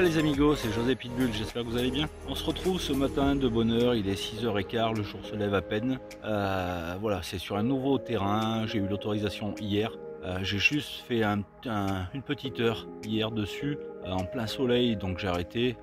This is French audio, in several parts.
les amigos, c'est José Pitbull, j'espère que vous allez bien. On se retrouve ce matin de bonne heure, il est 6h15, le jour se lève à peine. Voilà, c'est sur un nouveau terrain, j'ai eu l'autorisation hier. J'ai juste fait une petite heure hier dessus, en plein soleil, donc j'ai arrêté.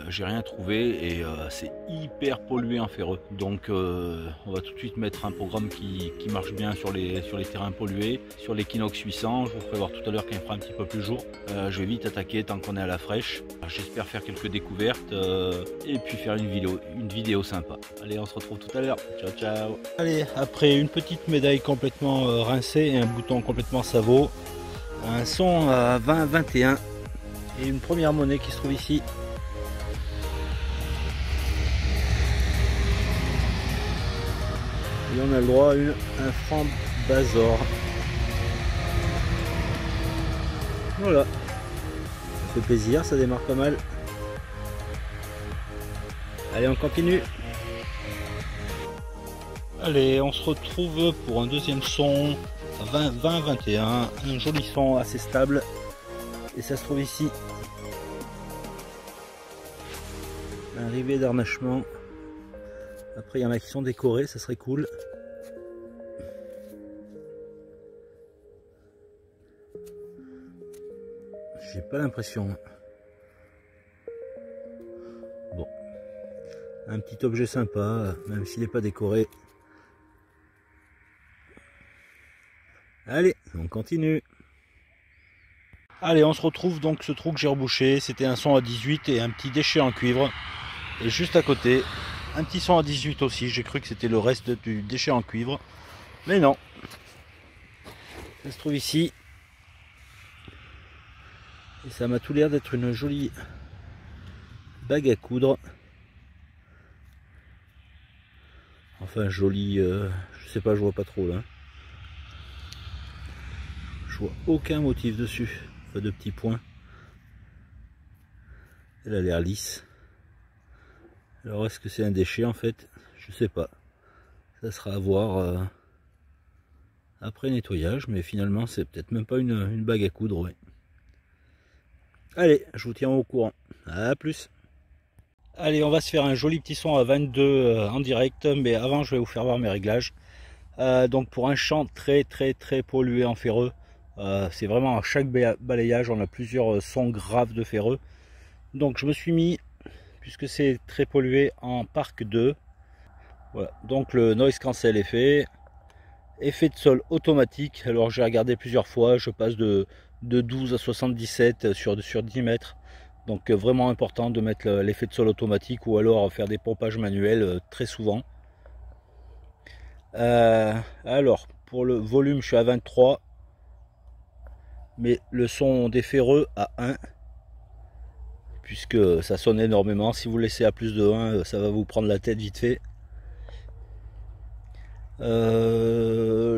J'ai rien trouvé et c'est hyper pollué en ferreux. Donc on va tout de suite mettre un programme qui marche bien sur les terrains pollués, sur l'équinoxe 800. Je vous ferai voir tout à l'heure quand il fera un petit peu plus jour. Je vais vite attaquer tant qu'on est à la fraîche. J'espère faire quelques découvertes et puis faire une vidéo sympa. Allez, on se retrouve tout à l'heure. Ciao ciao. Allez, après une petite médaille complètement rincée et un bouton complètement sabot, un son à 20-21 et une première monnaie qui se trouve ici. Et on a le droit à un franc Bazor. Voilà, ça fait plaisir, ça démarre pas mal. Allez, on continue. Allez, on se retrouve pour un deuxième son à 20-21, un joli son assez stable. Et ça se trouve ici. Un rivet d'harnachement. Après, il y en a qui sont décorés, ça serait cool. J'ai pas l'impression. Bon. Un petit objet sympa, même s'il n'est pas décoré. Allez, on continue. Allez, on se retrouve donc ce trou que j'ai rebouché. C'était un son à 18 et un petit déchet en cuivre. Et juste à côté, un petit son à 18 aussi. J'ai cru que c'était le reste du déchet en cuivre. Mais non. Ça se trouve ici. Et ça m'a tout l'air d'être une jolie bague à coudre. Enfin, jolie, je sais pas, je vois pas trop là. Je vois aucun motif dessus. Pas de petits points. Elle a l'air lisse. Alors, est-ce que c'est un déchet en fait? Je sais pas. Ça sera à voir après nettoyage, mais finalement, c'est peut-être même pas une bague à coudre. Ouais. Allez, je vous tiens au courant. À plus. Allez, on va se faire un joli petit son à 22 en direct, mais avant, je vais vous faire voir mes réglages. Donc, pour un champ très pollué en ferreux, c'est vraiment à chaque balayage, on a plusieurs sons graves de ferreux. Donc, je me suis mis, puisque c'est très pollué, en Park 2. Voilà, donc le noise cancel est fait. Effet de sol automatique. Alors, j'ai regardé plusieurs fois, je passe de 12 à 77 sur 10 mètres. Donc vraiment important de mettre l'effet de sol automatique ou alors faire des pompages manuels très souvent. Alors pour le volume je suis à 23, mais le son des ferreux à 1, puisque ça sonne énormément. Si vous laissez à plus de 1, ça va vous prendre la tête vite fait.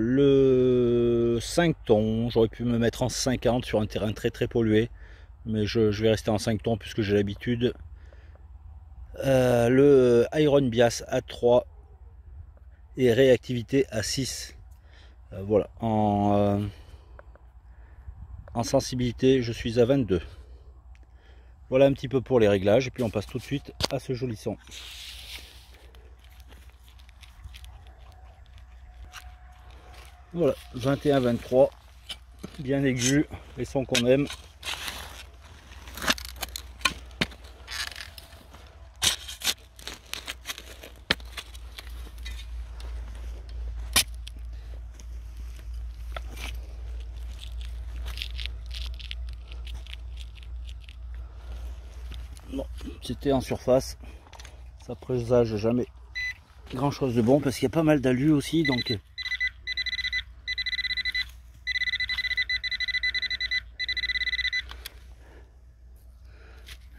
Le 5 tons, j'aurais pu me mettre en 50 sur un terrain très pollué. Mais je vais rester en 5 tons puisque j'ai l'habitude. Le Iron Bias à 3 et réactivité à 6. Voilà, en sensibilité, je suis à 22. Voilà un petit peu pour les réglages. Et puis on passe tout de suite à ce joli son. Voilà, 21-23, bien aigu, les sons qu'on aime. Bon, c'était en surface, ça présage jamais grand chose de bon parce qu'il y a pas mal d'alus aussi, donc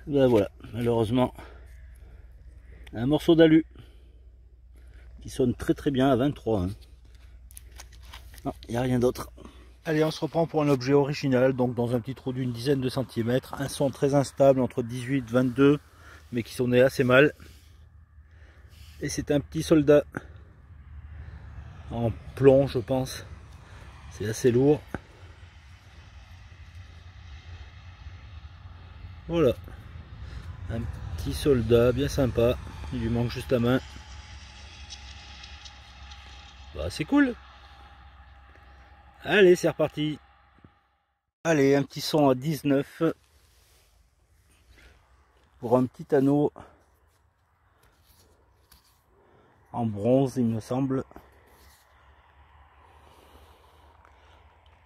ben voilà, malheureusement un morceau d'alu qui sonne très bien à 23 hein. Non, il n'y a rien d'autre. Allez, on se reprend pour un objet original, donc dans un petit trou d'une dizaine de centimètres, un son très instable entre 18 et 22, mais qui sonnait assez mal. Et c'est un petit soldat en plomb, je pense. C'est assez lourd. Voilà, Un petit soldat bien sympa. Il lui manque juste la main. Bah, c'est cool. Allez, c'est reparti. Allez, un petit son à 19 pour un petit anneau en bronze, il me semble.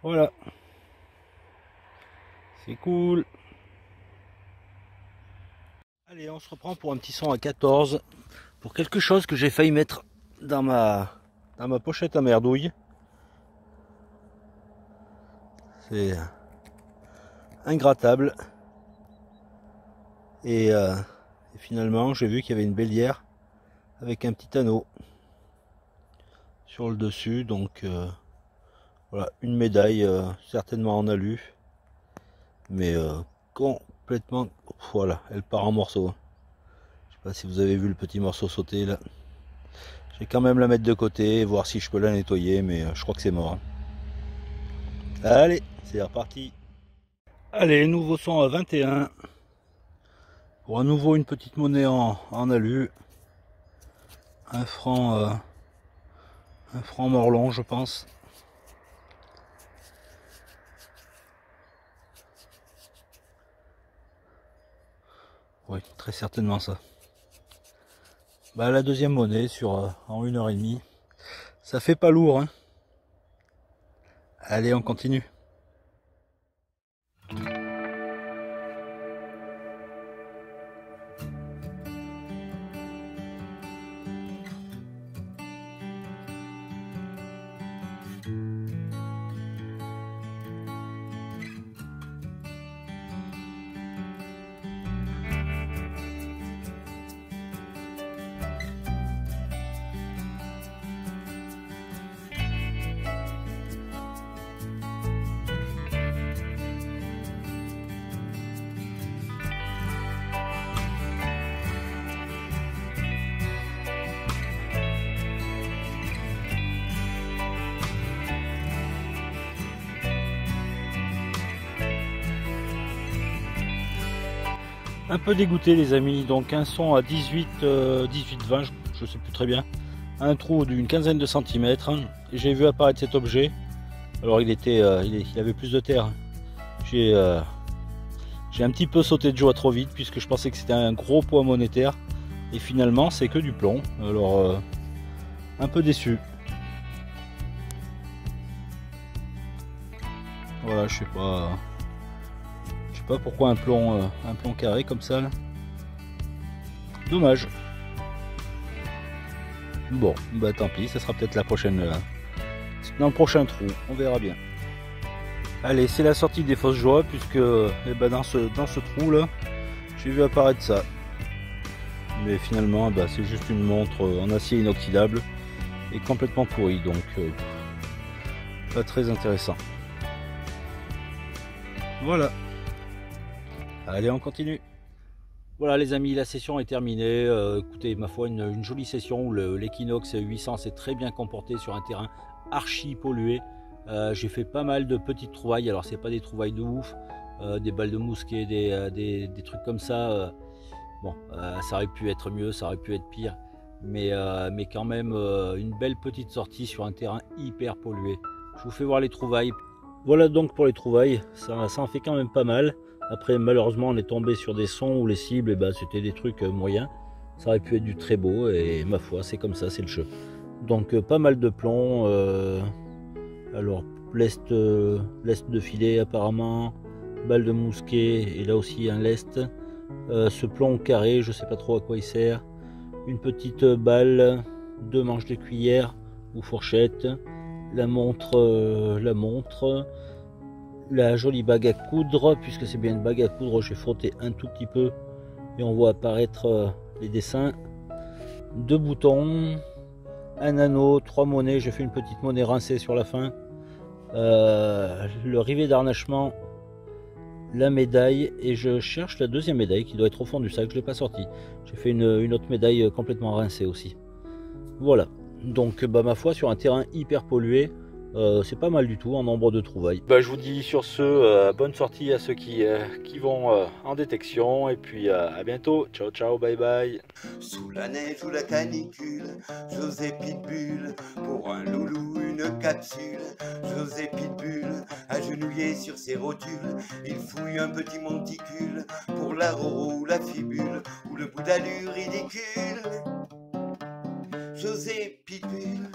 Voilà. C'est cool. Allez, on se reprend pour un petit son à 14 pour quelque chose que j'ai failli mettre dans ma pochette à merdouille. C'est ingrattable. Et finalement, j'ai vu qu'il y avait une bélière avec un petit anneau sur le dessus. Donc voilà, une médaille certainement en alu. Mais complètement, voilà, elle part en morceaux. Je sais pas si vous avez vu le petit morceau sauter là. Je vais quand même la mettre de côté, voir si je peux la nettoyer, mais je crois que c'est mort. Allez, c'est reparti. Allez, nouveau son à 21. Pour à nouveau une petite monnaie en alu. Un franc morlon, je pense. Oui, très certainement ça. Bah, la deuxième monnaie en 1h30. Ça fait pas lourd, hein. Allez, on continue. Un peu dégoûté les amis, donc un son à 18-20, je sais plus très bien. Un trou d'une quinzaine de centimètres. J'ai vu apparaître cet objet. Alors il avait plus de terre. J'ai un petit peu sauté de joie trop vite puisque je pensais que c'était un gros poids monétaire. Et finalement c'est que du plomb. Alors un peu déçu. Voilà, je sais pas pourquoi un plomb carré comme ça là. Dommage. Bon, bah tant pis, ça sera peut-être la prochaine dans le prochain trou, on verra bien. Allez, c'est la sortie des fausses joies puisque dans ce trou là, j'ai vu apparaître ça. Mais finalement, c'est juste une montre en acier inoxydable et complètement pourrie, donc pas très intéressant. Voilà. Allez, on continue. Voilà les amis, la session est terminée. Écoutez, ma foi, une jolie session où l'Equinox 800 s'est très bien comporté sur un terrain archi pollué. J'ai fait pas mal de petites trouvailles. Alors c'est pas des trouvailles de ouf, des balles de mousquet, des trucs comme ça. Bon, ça aurait pu être mieux, ça aurait pu être pire. Mais quand même, une belle petite sortie sur un terrain hyper pollué. Je vous fais voir les trouvailles. Voilà donc pour les trouvailles, ça en fait quand même pas mal. Après malheureusement on est tombé sur des sons où les cibles c'était des trucs moyens. Ça aurait pu être du très beau et ma foi c'est comme ça, c'est le jeu. Donc pas mal de plomb. Alors lest de filet apparemment, balle de mousquet et là aussi un lest. Ce plomb carré, je sais pas trop à quoi il sert. Une petite balle, 2 manches de cuillère ou fourchette. La montre, la jolie bague à coudre, puisque c'est bien une bague à coudre, j'ai frotté un tout petit peu et on voit apparaître les dessins. 2 boutons, un anneau, 3 monnaies, j'ai fait une petite monnaie rincée sur la fin. Le rivet d'harnachement, la médaille, et je cherche la deuxième médaille qui doit être au fond du sac, je ne l'ai pas sortie. J'ai fait une autre médaille complètement rincée aussi. Voilà, donc ma foi sur un terrain hyper pollué, C'est pas mal du tout en nombre de trouvailles. Je vous dis sur ce, bonne sortie à ceux qui vont en détection. Et puis à bientôt. Ciao, ciao, bye bye. Sous la neige ou la canicule, José Pitbull, pour un loulou une capsule. José Pitbull, agenouillé sur ses rotules, il fouille un petit monticule, pour la roro ou la fibule, ou le bout d'allure ridicule. José Pitbull.